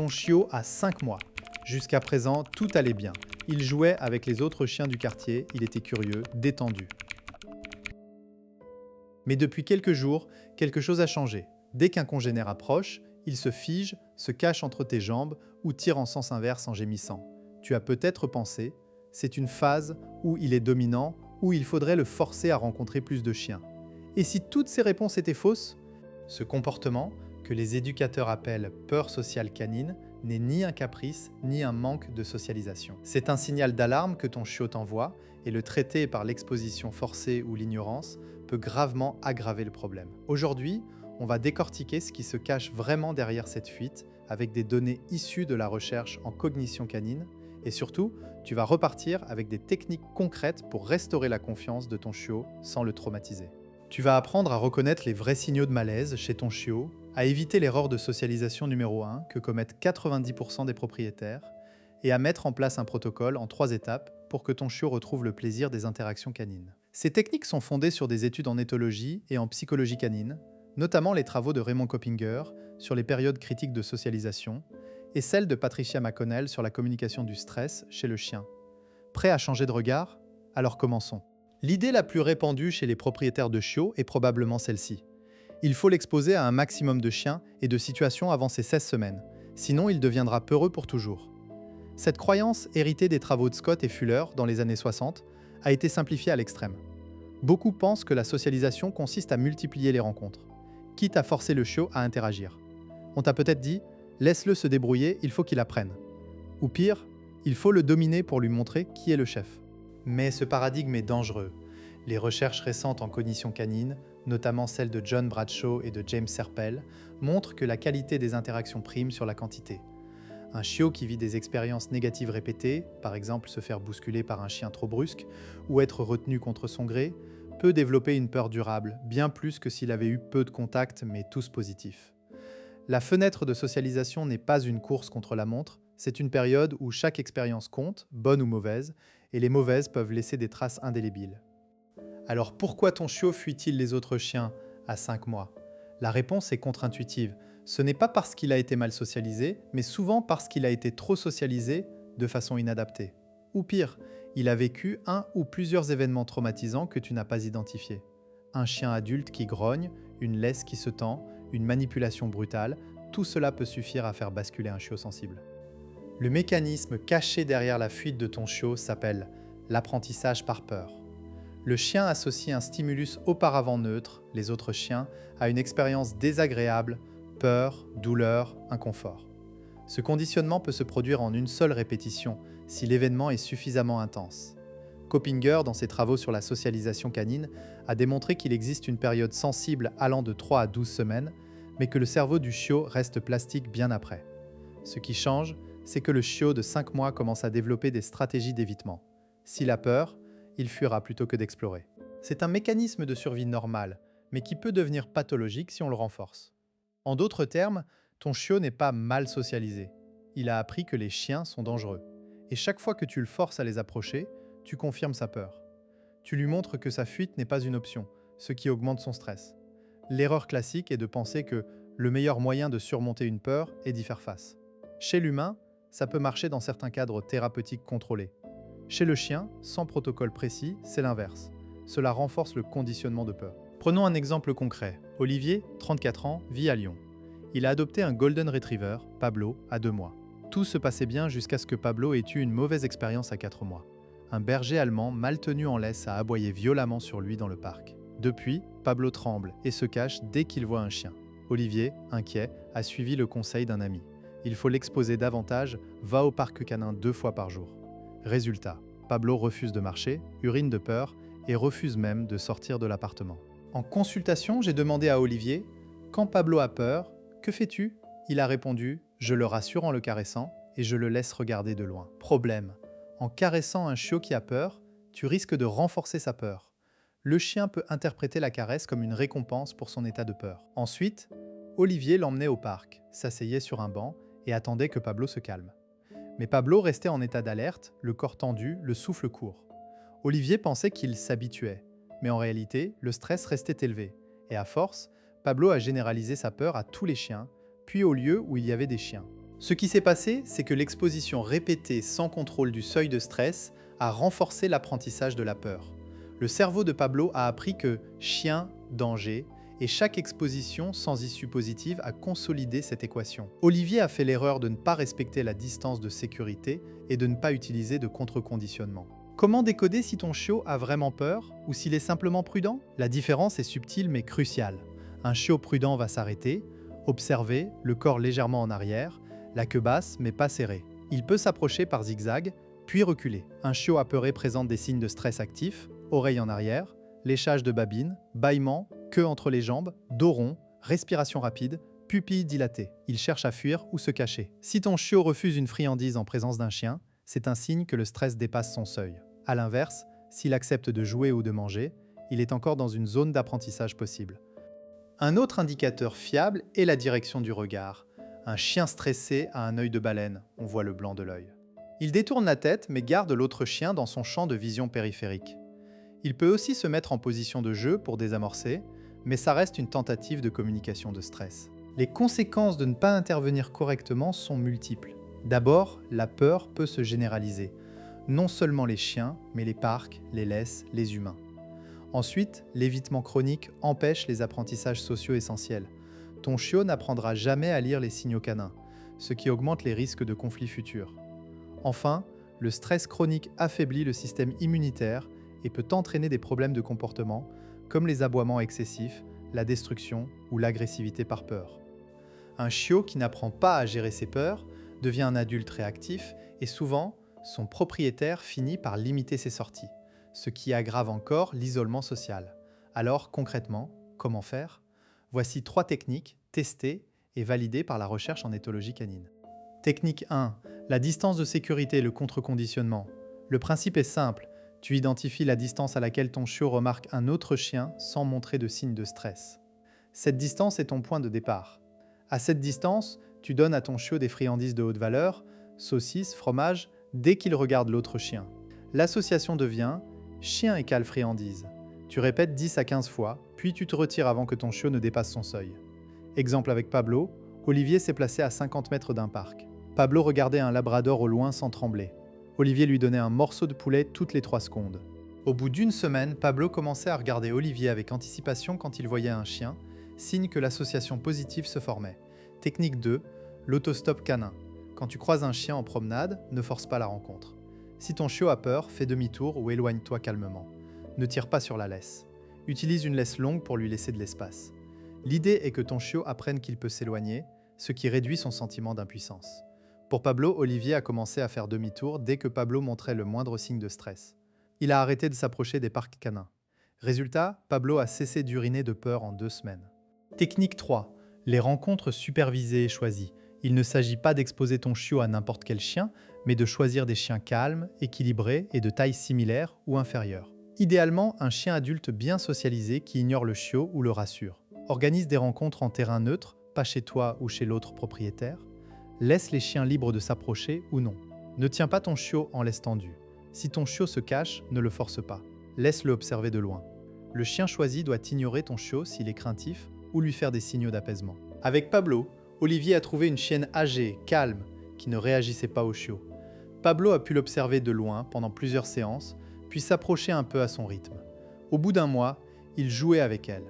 Ton chiot a 5 mois. Jusqu'à présent, tout allait bien. Il jouait avec les autres chiens du quartier, il était curieux, détendu. Mais depuis quelques jours, quelque chose a changé. Dès qu'un congénère approche, il se fige, se cache entre tes jambes ou tire en sens inverse en gémissant. Tu as peut-être pensé, c'est une phase où il est dominant, où il faudrait le forcer à rencontrer plus de chiens. Et si toutes ces réponses étaient fausses? Ce comportement, que les éducateurs appellent peur sociale canine, n'est ni un caprice, ni un manque de socialisation. C'est un signal d'alarme que ton chiot t'envoie, et le traiter par l'exposition forcée ou l'ignorance peut gravement aggraver le problème. Aujourd'hui, on va décortiquer ce qui se cache vraiment derrière cette fuite, avec des données issues de la recherche en cognition canine, et surtout, tu vas repartir avec des techniques concrètes pour restaurer la confiance de ton chiot sans le traumatiser. Tu vas apprendre à reconnaître les vrais signaux de malaise chez ton chiot, à éviter l'erreur de socialisation numéro 1 que commettent 90% des propriétaires, et à mettre en place un protocole en 3 étapes pour que ton chiot retrouve le plaisir des interactions canines. Ces techniques sont fondées sur des études en éthologie et en psychologie canine, notamment les travaux de Raymond Coppinger sur les périodes critiques de socialisation, et celles de Patricia McConnell sur la communication du stress chez le chien. Prêt à changer de regard? Alors commençons. L'idée la plus répandue chez les propriétaires de chiots est probablement celle-ci. Il faut l'exposer à un maximum de chiens et de situations avant ses 16 semaines, sinon il deviendra peureux pour toujours. Cette croyance, héritée des travaux de Scott et Fuller dans les années 60, a été simplifiée à l'extrême. Beaucoup pensent que la socialisation consiste à multiplier les rencontres, quitte à forcer le chiot à interagir. On t'a peut-être dit « laisse-le se débrouiller, il faut qu'il apprenne ». Ou pire, il faut le dominer pour lui montrer qui est le chef. Mais ce paradigme est dangereux. Les recherches récentes en cognition canine, notamment celles de John Bradshaw et de James Serpell, montrent que la qualité des interactions prime sur la quantité. Un chiot qui vit des expériences négatives répétées, par exemple se faire bousculer par un chien trop brusque ou être retenu contre son gré, peut développer une peur durable, bien plus que s'il avait eu peu de contacts mais tous positifs. La fenêtre de socialisation n'est pas une course contre la montre, c'est une période où chaque expérience compte, bonne ou mauvaise, et les mauvaises peuvent laisser des traces indélébiles. Alors pourquoi ton chiot fuit-il les autres chiens à 5 mois? La réponse est contre-intuitive. Ce n'est pas parce qu'il a été mal socialisé, mais souvent parce qu'il a été trop socialisé de façon inadaptée. Ou pire, il a vécu un ou plusieurs événements traumatisants que tu n'as pas identifiés. Un chien adulte qui grogne, une laisse qui se tend, une manipulation brutale, tout cela peut suffire à faire basculer un chiot sensible. Le mécanisme caché derrière la fuite de ton chiot s'appelle l'apprentissage par peur. Le chien associe un stimulus auparavant neutre, les autres chiens, à une expérience désagréable, peur, douleur, inconfort. Ce conditionnement peut se produire en une seule répétition, si l'événement est suffisamment intense. Coppinger, dans ses travaux sur la socialisation canine, a démontré qu'il existe une période sensible allant de 3 à 12 semaines, mais que le cerveau du chiot reste plastique bien après. Ce qui change, c'est que le chiot de 5 mois commence à développer des stratégies d'évitement. S'il a peur, il fuira plutôt que d'explorer. C'est un mécanisme de survie normal, mais qui peut devenir pathologique si on le renforce. En d'autres termes, ton chiot n'est pas mal socialisé. Il a appris que les chiens sont dangereux. Et chaque fois que tu le forces à les approcher, tu confirmes sa peur. Tu lui montres que sa fuite n'est pas une option, ce qui augmente son stress. L'erreur classique est de penser que le meilleur moyen de surmonter une peur est d'y faire face. Chez l'humain, ça peut marcher dans certains cadres thérapeutiques contrôlés. Chez le chien, sans protocole précis, c'est l'inverse. Cela renforce le conditionnement de peur. Prenons un exemple concret. Olivier, 34 ans, vit à Lyon. Il a adopté un Golden Retriever, Pablo, à 2 mois. Tout se passait bien jusqu'à ce que Pablo ait eu une mauvaise expérience à 4 mois. Un berger allemand mal tenu en laisse a aboyé violemment sur lui dans le parc. Depuis, Pablo tremble et se cache dès qu'il voit un chien. Olivier, inquiet, a suivi le conseil d'un ami. Il faut l'exposer davantage, va au parc canin 2 fois par jour. Résultat, Pablo refuse de marcher, urine de peur et refuse même de sortir de l'appartement. En consultation, j'ai demandé à Olivier « Quand Pablo a peur, que fais-tu » Il a répondu « Je le rassure en le caressant et je le laisse regarder de loin. » Problème, en caressant un chiot qui a peur, tu risques de renforcer sa peur. Le chien peut interpréter la caresse comme une récompense pour son état de peur. Ensuite, Olivier l'emmenait au parc, s'asseyait sur un banc et attendait que Pablo se calme. Mais Pablo restait en état d'alerte, le corps tendu, le souffle court. Olivier pensait qu'il s'habituait, mais en réalité, le stress restait élevé. Et à force, Pablo a généralisé sa peur à tous les chiens, puis aux lieux où il y avait des chiens. Ce qui s'est passé, c'est que l'exposition répétée sans contrôle du seuil de stress a renforcé l'apprentissage de la peur. Le cerveau de Pablo a appris que chien, danger, et chaque exposition sans issue positive a consolidé cette équation. Olivier a fait l'erreur de ne pas respecter la distance de sécurité et de ne pas utiliser de contre-conditionnement. Comment décoder si ton chiot a vraiment peur ou s'il est simplement prudent? La différence est subtile mais cruciale. Un chiot prudent va s'arrêter, observer, le corps légèrement en arrière, la queue basse mais pas serrée. Il peut s'approcher par zigzag, puis reculer. Un chiot apeuré présente des signes de stress actifs, oreille en arrière, léchage de babine, bâillement, queue entre les jambes, dos rond, respiration rapide, pupilles dilatées. Il cherche à fuir ou se cacher. Si ton chiot refuse une friandise en présence d'un chien, c'est un signe que le stress dépasse son seuil. A l'inverse, s'il accepte de jouer ou de manger, il est encore dans une zone d'apprentissage possible. Un autre indicateur fiable est la direction du regard. Un chien stressé a un œil de baleine, on voit le blanc de l'œil. Il détourne la tête mais garde l'autre chien dans son champ de vision périphérique. Il peut aussi se mettre en position de jeu pour désamorcer, mais ça reste une tentative de communication de stress. Les conséquences de ne pas intervenir correctement sont multiples. D'abord, la peur peut se généraliser. Non seulement les chiens, mais les parcs, les laisses, les humains. Ensuite, l'évitement chronique empêche les apprentissages sociaux essentiels. Ton chiot n'apprendra jamais à lire les signaux canins, ce qui augmente les risques de conflits futurs. Enfin, le stress chronique affaiblit le système immunitaire et peut entraîner des problèmes de comportement, comme les aboiements excessifs, la destruction ou l'agressivité par peur. Un chiot qui n'apprend pas à gérer ses peurs devient un adulte réactif et souvent, son propriétaire finit par limiter ses sorties, ce qui aggrave encore l'isolement social. Alors concrètement, comment faire? Voici 3 techniques testées et validées par la recherche en éthologie canine. Technique 1. La distance de sécurité et le contre-conditionnement. Le principe est simple, tu identifies la distance à laquelle ton chiot remarque un autre chien sans montrer de signe de stress. Cette distance est ton point de départ. À cette distance, tu donnes à ton chiot des friandises de haute valeur, saucisses, fromage, dès qu'il regarde l'autre chien. L'association devient chien égale friandise. Tu répètes 10 à 15 fois, puis tu te retires avant que ton chiot ne dépasse son seuil. Exemple avec Pablo, Olivier s'est placé à 50 mètres d'un parc. Pablo regardait un labrador au loin sans trembler. Olivier lui donnait un morceau de poulet toutes les 3 secondes. Au bout d'une semaine, Pablo commençait à regarder Olivier avec anticipation quand il voyait un chien, signe que l'association positive se formait. Technique 2, l'autostop canin. Quand tu croises un chien en promenade, ne force pas la rencontre. Si ton chiot a peur, fais demi-tour ou éloigne-toi calmement. Ne tire pas sur la laisse. Utilise une laisse longue pour lui laisser de l'espace. L'idée est que ton chiot apprenne qu'il peut s'éloigner, ce qui réduit son sentiment d'impuissance. Pour Pablo, Olivier a commencé à faire demi-tour dès que Pablo montrait le moindre signe de stress. Il a arrêté de s'approcher des parcs canins. Résultat, Pablo a cessé d'uriner de peur en 2 semaines. Technique 3. Les rencontres supervisées et choisies. Il ne s'agit pas d'exposer ton chiot à n'importe quel chien, mais de choisir des chiens calmes, équilibrés et de taille similaire ou inférieure. Idéalement, un chien adulte bien socialisé qui ignore le chiot ou le rassure. Organise des rencontres en terrain neutre, pas chez toi ou chez l'autre propriétaire. Laisse les chiens libres de s'approcher ou non. Ne tiens pas ton chiot en laisse tendue. Si ton chiot se cache, ne le force pas. Laisse-le observer de loin. Le chien choisi doit ignorer ton chiot s'il est craintif ou lui faire des signaux d'apaisement. Avec Pablo, Olivier a trouvé une chienne âgée, calme, qui ne réagissait pas au chiot. Pablo a pu l'observer de loin pendant plusieurs séances, puis s'approcher un peu à son rythme. Au bout d'1 mois, il jouait avec elle.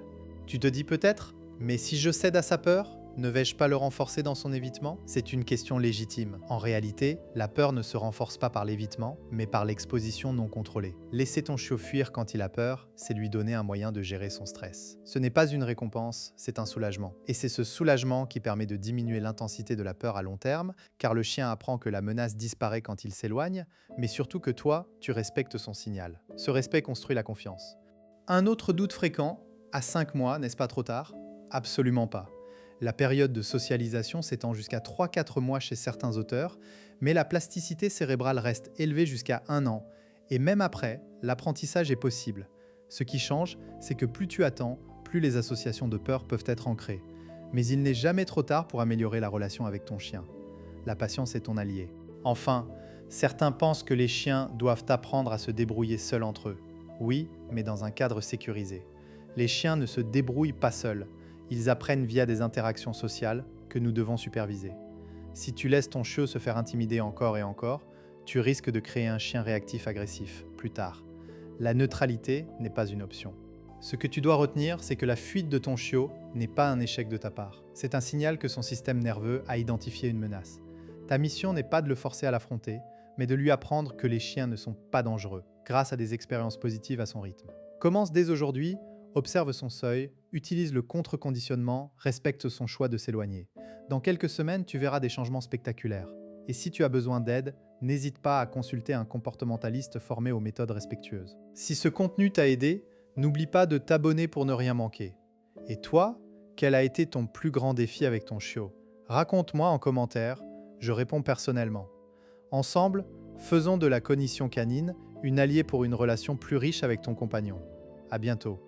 Tu te dis peut-être, mais si je cède à sa peur, ne vais-je pas le renforcer dans son évitement? C'est une question légitime. En réalité, la peur ne se renforce pas par l'évitement, mais par l'exposition non contrôlée. Laisser ton chiot fuir quand il a peur, c'est lui donner un moyen de gérer son stress. Ce n'est pas une récompense, c'est un soulagement. Et c'est ce soulagement qui permet de diminuer l'intensité de la peur à long terme, car le chien apprend que la menace disparaît quand il s'éloigne, mais surtout que toi, tu respectes son signal. Ce respect construit la confiance. Un autre doute fréquent, à 5 mois, n'est-ce pas trop tard? Absolument pas. La période de socialisation s'étend jusqu'à 3-4 mois chez certains auteurs, mais la plasticité cérébrale reste élevée jusqu'à 1 an, et même après, l'apprentissage est possible. Ce qui change, c'est que plus tu attends, plus les associations de peur peuvent être ancrées. Mais il n'est jamais trop tard pour améliorer la relation avec ton chien. La patience est ton allié. Enfin, certains pensent que les chiens doivent apprendre à se débrouiller seuls entre eux. Oui, mais dans un cadre sécurisé. Les chiens ne se débrouillent pas seuls. Ils apprennent via des interactions sociales que nous devons superviser. Si tu laisses ton chiot se faire intimider encore et encore, tu risques de créer un chien réactif agressif plus tard. La neutralité n'est pas une option. Ce que tu dois retenir, c'est que la fuite de ton chiot n'est pas un échec de ta part. C'est un signal que son système nerveux a identifié une menace. Ta mission n'est pas de le forcer à l'affronter, mais de lui apprendre que les chiens ne sont pas dangereux, grâce à des expériences positives à son rythme. Commence dès aujourd'hui, observe son seuil, utilise le contre-conditionnement, respecte son choix de s'éloigner. Dans quelques semaines, tu verras des changements spectaculaires. Et si tu as besoin d'aide, n'hésite pas à consulter un comportementaliste formé aux méthodes respectueuses. Si ce contenu t'a aidé, n'oublie pas de t'abonner pour ne rien manquer. Et toi, quel a été ton plus grand défi avec ton chiot? Raconte-moi en commentaire, je réponds personnellement. Ensemble, faisons de la cognition canine une alliée pour une relation plus riche avec ton compagnon. À bientôt.